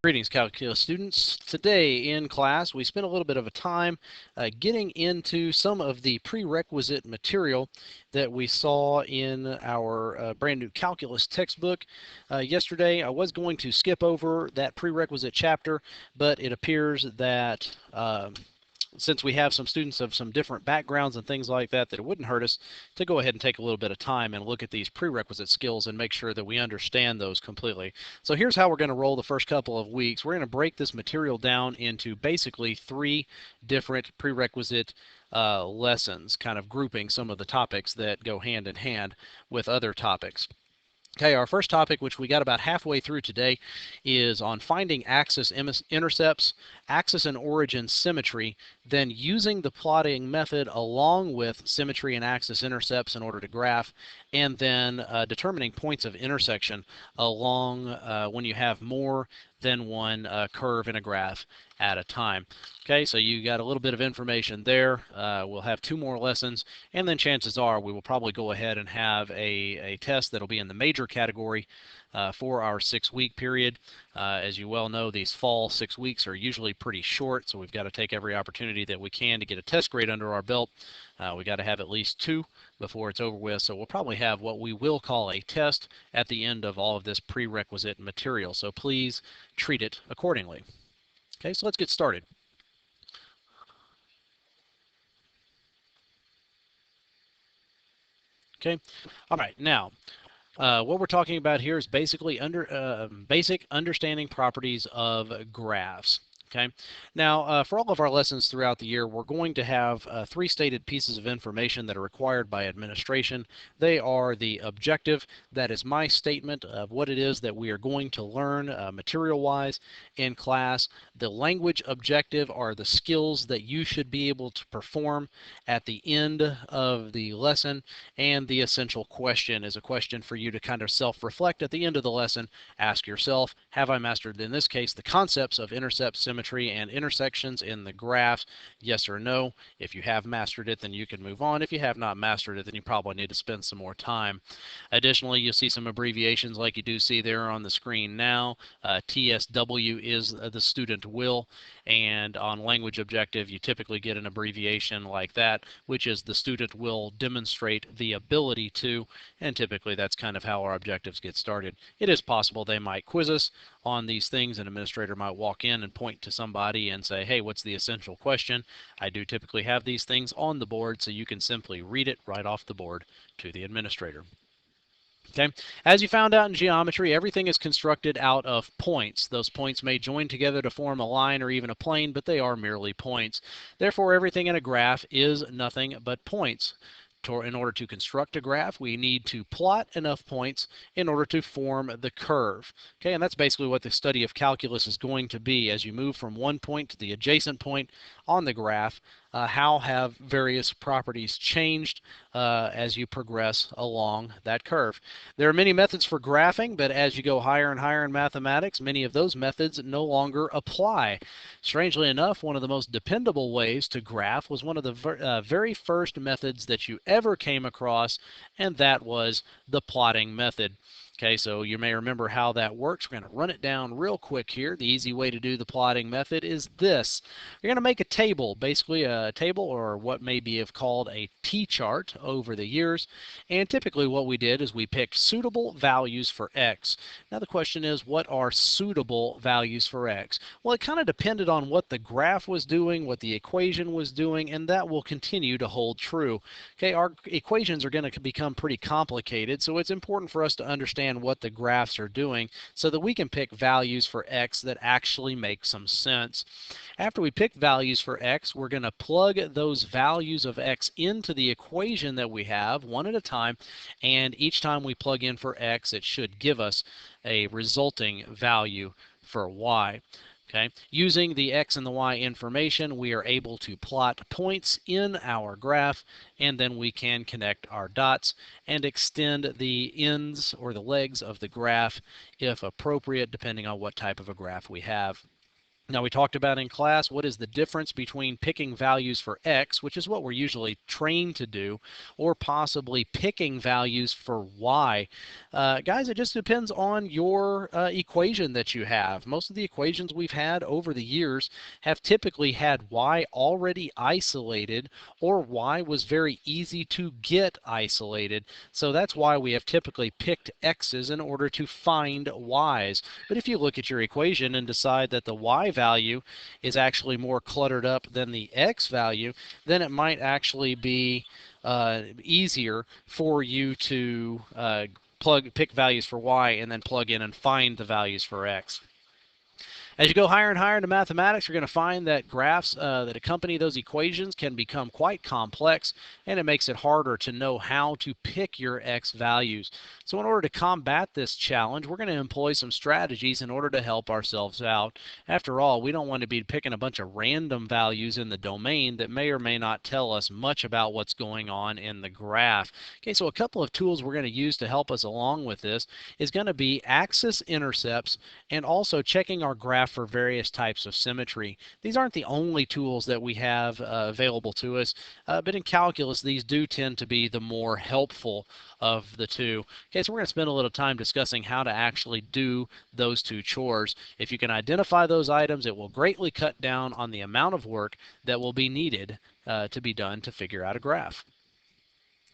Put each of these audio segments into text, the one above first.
Greetings, calculus students. Today in class, we spent a little bit of a time getting into some of the prerequisite material that we saw in our brand new calculus textbook. Yesterday, I was going to skip over that prerequisite chapter, but it appears that since we have some students of some different backgrounds and things like that, that it wouldn't hurt us to go ahead and take a little bit of time and look at these prerequisite skills and make sure that we understand those completely. So here's how we're going to roll the first couple of weeks. We're going to break this material down into basically 3 different prerequisite lessons, kind of grouping some of the topics that go hand in hand with other topics. Okay, our first topic, which we got about halfway through today, is on finding axis intercepts, axis and origin symmetry, then using the plotting method along with symmetry and axis intercepts in order to graph, and then determining points of intersection along when you have more than one curve in a graph at a time. Okay, so you got a little bit of information there. We'll have 2 more lessons, and then chances are we will probably go ahead and have a test that'll be in the major category for our 6-week period. As you well know, these fall 6 weeks are usually pretty short, so we've got to take every opportunity that we can to get a test grade under our belt. We got to have at least 2 before it's over with, so we'll probably have what we will call a test at the end of all of this prerequisite material, so please treat it accordingly. Okay, so let's get started. Okay, all right, now what we're talking about here is basically basic understanding properties of graphs. Okay. Now, for all of our lessons throughout the year, we're going to have 3 stated pieces of information that are required by administration. They are the objective, that is my statement of what it is that we are going to learn material-wise in class. The language objective are the skills that you should be able to perform at the end of the lesson, and the essential question is a question for you to kind of self-reflect at the end of the lesson. Ask yourself, have I mastered, in this case, the concepts of intercept, symmetry, and intersections in the graphs? Yes or no. If you have mastered it, then you can move on. If you have not mastered it, then you probably need to spend some more time. Additionally, you'll see some abbreviations like you do see there on the screen now. TSW is the student will, and on language objective, you typically get an abbreviation like that, which is the student will demonstrate the ability to, and typically that's kind of how our objectives get started. It is possible they might quiz us on these things. An administrator might walk in and point to somebody and say, hey, what's the essential question? I do typically have these things on the board, so you can simply read it right off the board to the administrator. Okay. As you found out in geometry, everything is constructed out of points. Those points may join together to form a line or even a plane, but they are merely points. Therefore, everything in a graph is nothing but points. In order to construct a graph, we need to plot enough points in order to form the curve. Okay, and that's basically what the study of calculus is going to be. As you move from one point to the adjacent point on the graph, how have various properties changed as you progress along that curve. There are many methods for graphing, but as you go higher and higher in mathematics, many of those methods no longer apply. Strangely enough, one of the most dependable ways to graph was one of the very first methods that you ever came across, and that was the plotting method. Okay, so you may remember how that works. We're going to run it down real quick here. The easy way to do the plotting method is this. You're going to make a table, basically a table, or what may be called a T-chart over the years. And typically what we did is we picked suitable values for X. Now the question is, what are suitable values for X? Well, it kind of depended on what the graph was doing, what the equation was doing, and that will continue to hold true. Okay, our equations are going to become pretty complicated, so it's important for us to understand what the graphs are doing so that we can pick values for X that actually make some sense. After we pick values for X, we're going to plug those values of X into the equation that we have one at a time, and each time we plug in for X, it should give us a resulting value for Y. Okay. Using the X and the Y information, we are able to plot points in our graph, and then we can connect our dots and extend the ends or the legs of the graph if appropriate, depending on what type of a graph we have. Now, we talked about in class what is the difference between picking values for x, which is what we're usually trained to do, or possibly picking values for y. Guys, it just depends on your equation that you have. Most of the equations we've had over the years have typically had y already isolated, or y was very easy to get isolated. So that's why we have typically picked x's in order to find y's. But if you look at your equation and decide that the y value is actually more cluttered up than the x value, then it might actually be easier for you to pick values for y and then plug in and find the values for x. As you go higher and higher into mathematics, you're going to find that graphs that accompany those equations can become quite complex, and it makes it harder to know how to pick your x values. So in order to combat this challenge, we're going to employ some strategies in order to help ourselves out. After all, we don't want to be picking a bunch of random values in the domain that may or may not tell us much about what's going on in the graph. Okay, so a couple of tools we're going to use to help us along with this is going to be axis intercepts and also checking our graph for various types of symmetry. These aren't the only tools that we have available to us, but in calculus these do tend to be the more helpful of the two. Okay, so we're going to spend a little time discussing how to actually do those two chores. If you can identify those items, it will greatly cut down on the amount of work that will be needed to be done to figure out a graph.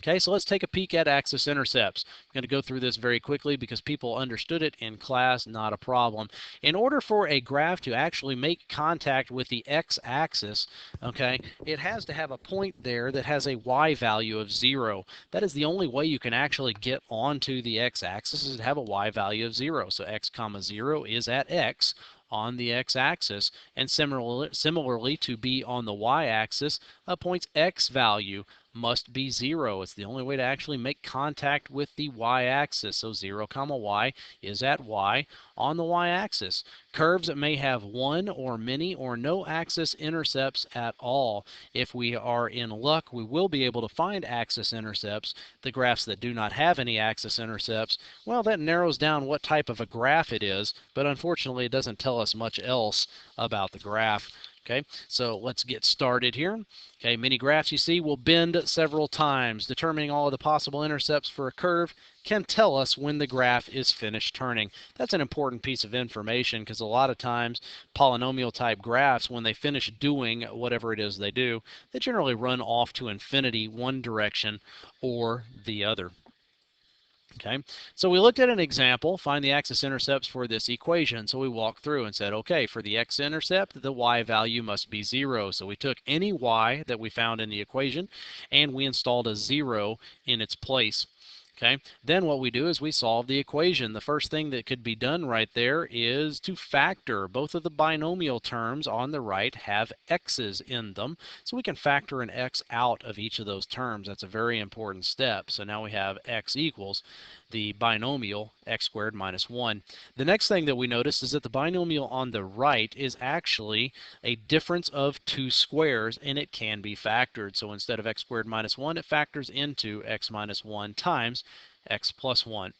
Okay, so let's take a peek at axis intercepts. I'm going to go through this very quickly because people understood it in class, not a problem. In order for a graph to actually make contact with the x-axis, okay, it has to have a point there that has a y value of 0. That is the only way you can actually get onto the x-axis is to have a y value of 0. So x comma 0 is at x on the x-axis, and similarly to be on the y-axis, a point's x value must be 0. It's the only way to actually make contact with the y-axis. So 0 comma y is at y on the y-axis. Curves may have one or many or no axis intercepts at all. If we are in luck, we will be able to find axis intercepts. The graphs that do not have any axis intercepts, well, that narrows down what type of a graph it is, but unfortunately it doesn't tell us much else about the graph. Okay, so let's get started here. Okay, many graphs you see will bend several times. Determining all of the possible intercepts for a curve can tell us when the graph is finished turning. That's an important piece of information because a lot of times polynomial type graphs, when they finish doing whatever it is they do, they generally run off to infinity one direction or the other. Okay, so we looked at an example, find the axis intercepts for this equation. So we walked through and said, okay, for the x-intercept, the y value must be 0. So we took any y that we found in the equation and we installed a 0 in its place. Okay, then what we do is we solve the equation. The first thing that could be done right there is to factor. Both of the binomial terms on the right have x's in them, so we can factor an x out of each of those terms. That's a very important step. So now we have x equals the binomial x squared minus 1. The next thing that we notice is that the binomial on the right is actually a difference of two squares, and it can be factored. So instead of x squared minus 1, it factors into x minus 1 times x plus 1.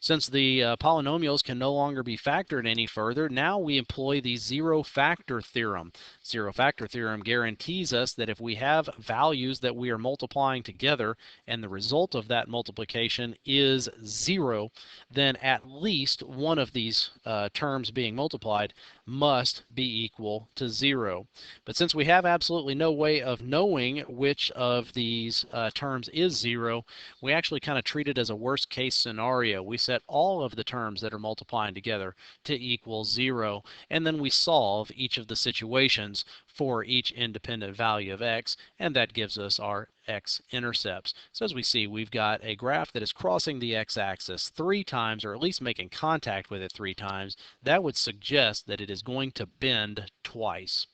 Since the polynomials can no longer be factored any further, now we employ the zero factor theorem. Zero factor theorem guarantees us that if we have values that we are multiplying together and the result of that multiplication is 0, then at least one of these terms being multiplied must be equal to 0. But since we have absolutely no way of knowing which of these terms is 0, we actually kind of treat it as a worst case scenario. We set all of the terms that are multiplying together to equal 0, and then we solve each of the situations for each independent value of x, and that gives us our x-intercepts. So as we see, we've got a graph that is crossing the x-axis 3 times, or at least making contact with it 3 times. That would suggest that it is going to bend twice.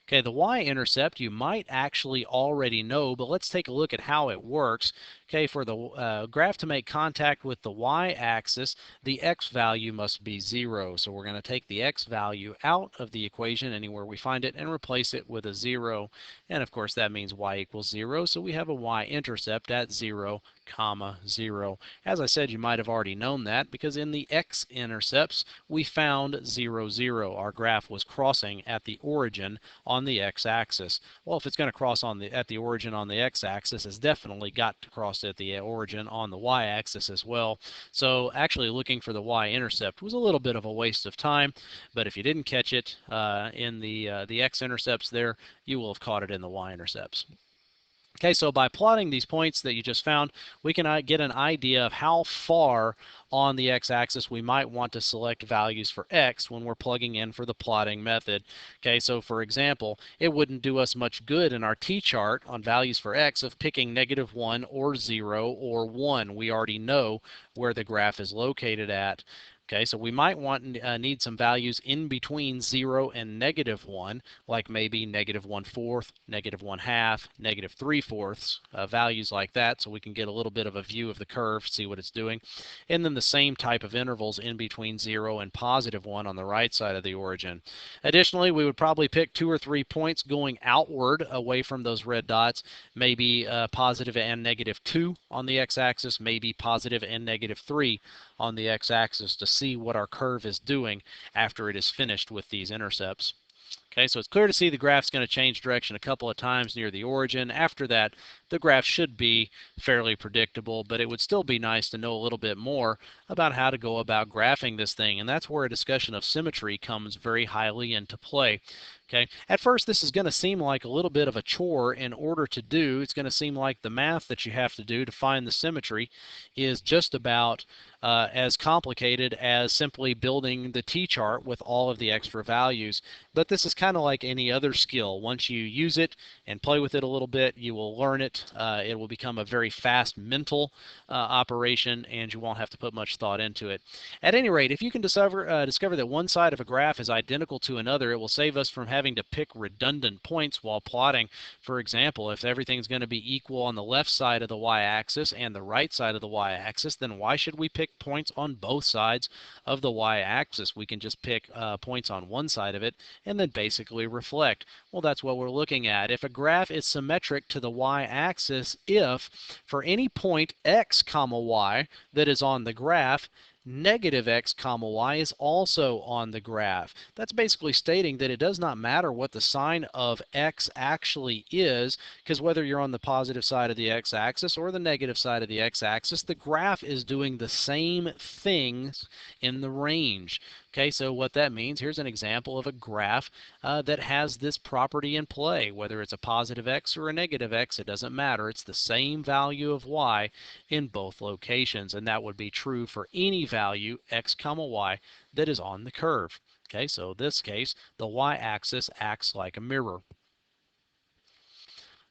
Okay, the y-intercept you might actually already know, but let's take a look at how it works. Okay, for the graph to make contact with the y-axis, the x value must be 0. So we're going to take the x value out of the equation anywhere we find it and replace it with a 0. And of course that means y equals 0, so we have a y-intercept at 0 comma 0. As I said, you might have already known that because in the x-intercepts, we found 0, 0. Our graph was crossing at the origin on the x-axis. Well, if it's going to cross at the origin on the x-axis, it's definitely got to cross at the origin on the y-axis as well. So actually looking for the y-intercept was a little bit of a waste of time, but if you didn't catch it in the x-intercepts there, you will have caught it in the y-intercepts. Okay, so by plotting these points that you just found, we can get an idea of how far on the x-axis we might want to select values for x when we're plugging in for the plotting method. Okay, so for example, it wouldn't do us much good in our t-chart on values for x of picking -1 or 0 or 1. We already know where the graph is located at. Okay, so we might need some values in between 0 and -1, like maybe -1/4, -1/2, -3/4, values like that, so we can get a little bit of a view of the curve, see what it's doing. And then the same type of intervals in between 0 and +1 on the right side of the origin. Additionally, we would probably pick 2 or 3 points going outward away from those red dots, maybe positive and -2 on the x-axis, maybe positive and -3 on the x-axis to see what our curve is doing after it is finished with these intercepts. Okay, so it's clear to see the graph's going to change direction a couple of times near the origin. After that, the graph should be fairly predictable, but it would still be nice to know a little bit more about how to go about graphing this thing, and that's where a discussion of symmetry comes very highly into play. Okay, at first this is going to seem like a little bit of a chore in order to do. It's going to seem like the math that you have to do to find the symmetry is just about as complicated as simply building the t-chart with all of the extra values. But this is kind of like any other skill. Once you use it and play with it a little bit, you will learn it. It will become a very fast mental operation, and you won't have to put much thought into it. At any rate, if you can discover that one side of a graph is identical to another, it will save us from having to pick redundant points while plotting. For example, if everything's going to be equal on the left side of the y-axis and the right side of the y-axis, then why should we pick points on both sides of the y-axis? We can just pick points on one side of it and then basically reflect. Well, that's what we're looking at. If a graph is symmetric to the y-axis, if for any point x comma y that is on the graph, -x comma y is also on the graph. That's basically stating that it does not matter what the sign of x actually is, because whether you're on the positive side of the x-axis or the negative side of the x-axis, the graph is doing the same things in the range. Okay, so what that means, here's an example of a graph that has this property in play. Whether it's a positive x or a negative x, it doesn't matter. It's the same value of y in both locations, and that would be true for any value x comma y that is on the curve. Okay, so in this case, the y-axis acts like a mirror.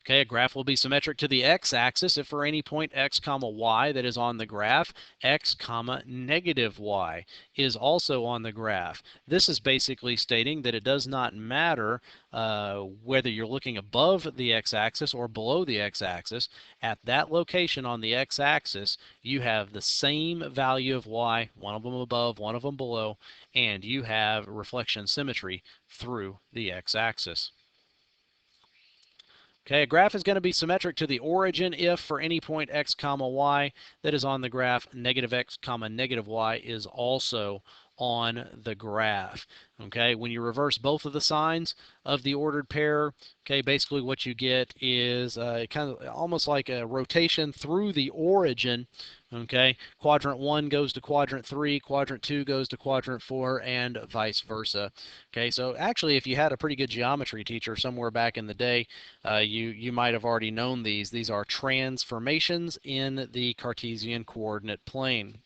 Okay, a graph will be symmetric to the x-axis if for any point x comma y that is on the graph, x comma -y is also on the graph. This is basically stating that it does not matter whether you're looking above the x-axis or below the x-axis. At that location on the x-axis, you have the same value of y, one of them above, one of them below, and you have reflection symmetry through the x-axis. Okay, a graph is going to be symmetric to the origin if for any point x comma y that is on the graph, -x comma -y is also on the graph. Okay, when you reverse both of the signs of the ordered pair, okay, basically what you get is kind of almost like a rotation through the origin. Okay, quadrant 1 goes to quadrant 3, quadrant 2 goes to quadrant 4, and vice versa. Okay, so actually if you had a pretty good geometry teacher somewhere back in the day, you might have already known these. These are transformations in the Cartesian coordinate plane.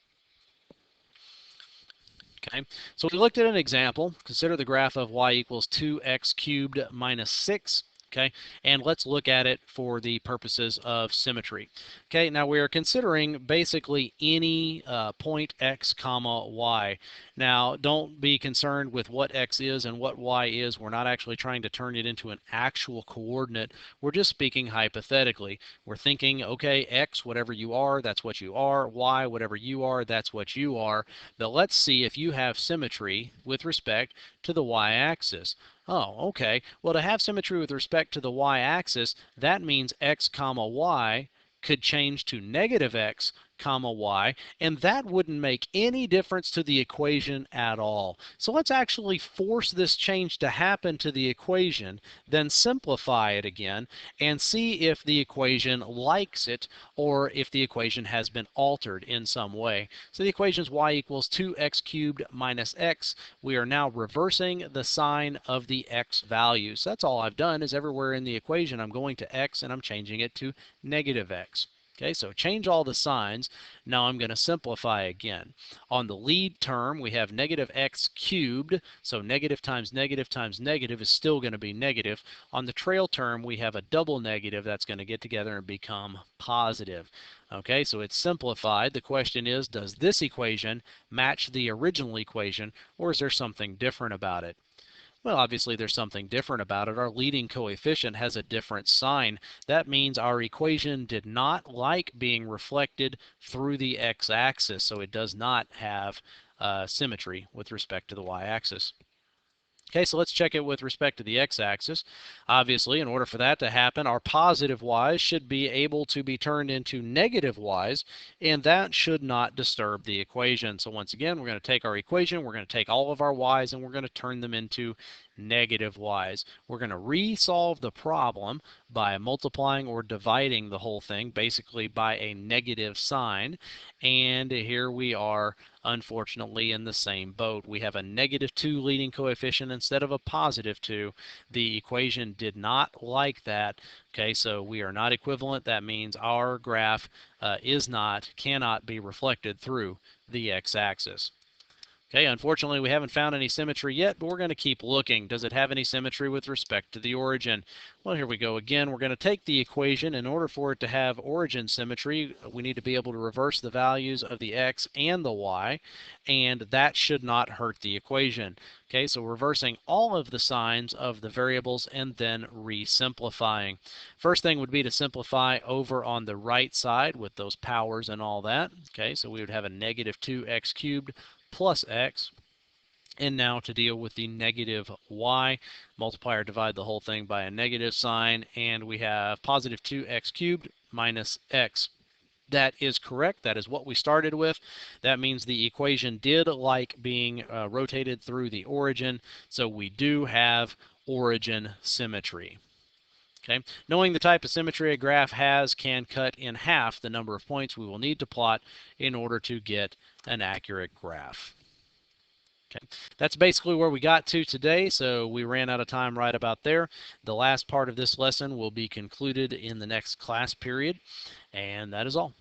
Okay, so we looked at an example. Consider the graph of y equals 2x cubed minus 6. Okay, and let's look at it for the purposes of symmetry. Okay, now we are considering basically any point x comma y. Now don't be concerned with what x is and what y is. We're not actually trying to turn it into an actual coordinate. We're just speaking hypothetically. We're thinking, okay, x, whatever you are, that's what you are. Y, whatever you are, that's what you are. But let's see if you have symmetry with respect to the y-axis. Oh, okay. Well, to have symmetry with respect to the y-axis, that means x comma y could change to negative x comma y, and that wouldn't make any difference to the equation at all. So let's actually force this change to happen to the equation, then simplify it again, and see if the equation likes it or if the equation has been altered in some way. So the equation is y equals 2x cubed minus x. We are now reversing the sign of the x value. So that's all I've done, is everywhere in the equation I'm going to x and I'm changing it to negative x. Okay, so change all the signs. Now I'm going to simplify again. On the lead term, we have negative x cubed, so negative times negative is still going to be negative. On the trail term, we have a double negative that's going to get together and become positive. Okay, so it's simplified. The question is, does this equation match the original equation, or is there something different about it? Well, obviously there's something different about it. Our leading coefficient has a different sign. That means our equation did not like being reflected through the x-axis, so it does not have symmetry with respect to the y-axis. Okay, so let's check it with respect to the x-axis. Obviously, in order for that to happen, our positive y's should be able to be turned into negative y's, and that should not disturb the equation. So once again, we're going to take our equation, we're going to take all of our y's, and we're going to turn them into negative y's. We're going to re-solve the problem by multiplying or dividing the whole thing, basically by a negative sign. And here we are, unfortunately, in the same boat. We have a -2 leading coefficient instead of a +2. The equation did not like that. Okay, so we are not equivalent. That means our graph cannot be reflected through the x-axis. Okay, unfortunately, we haven't found any symmetry yet, but we're going to keep looking. Does it have any symmetry with respect to the origin? Well, here we go again. We're going to take the equation. In order for it to have origin symmetry, we need to be able to reverse the values of the x and the y, and that should not hurt the equation. Okay, so reversing all of the signs of the variables and then re-simplifying. First thing would be to simplify over on the right side with those powers and all that. Okay, so we would have a -2x cubed plus x. And now to deal with the negative y, multiply or divide the whole thing by a negative sign, and we have +2x cubed minus x. That is correct. That is what we started with. That means the equation did like being rotated through the origin, so we do have origin symmetry. Okay. Knowing the type of symmetry a graph has can cut in half the number of points we will need to plot in order to get an accurate graph. Okay, that's basically where we got to today, so we ran out of time right about there. The last part of this lesson will be concluded in the next class period, and that is all.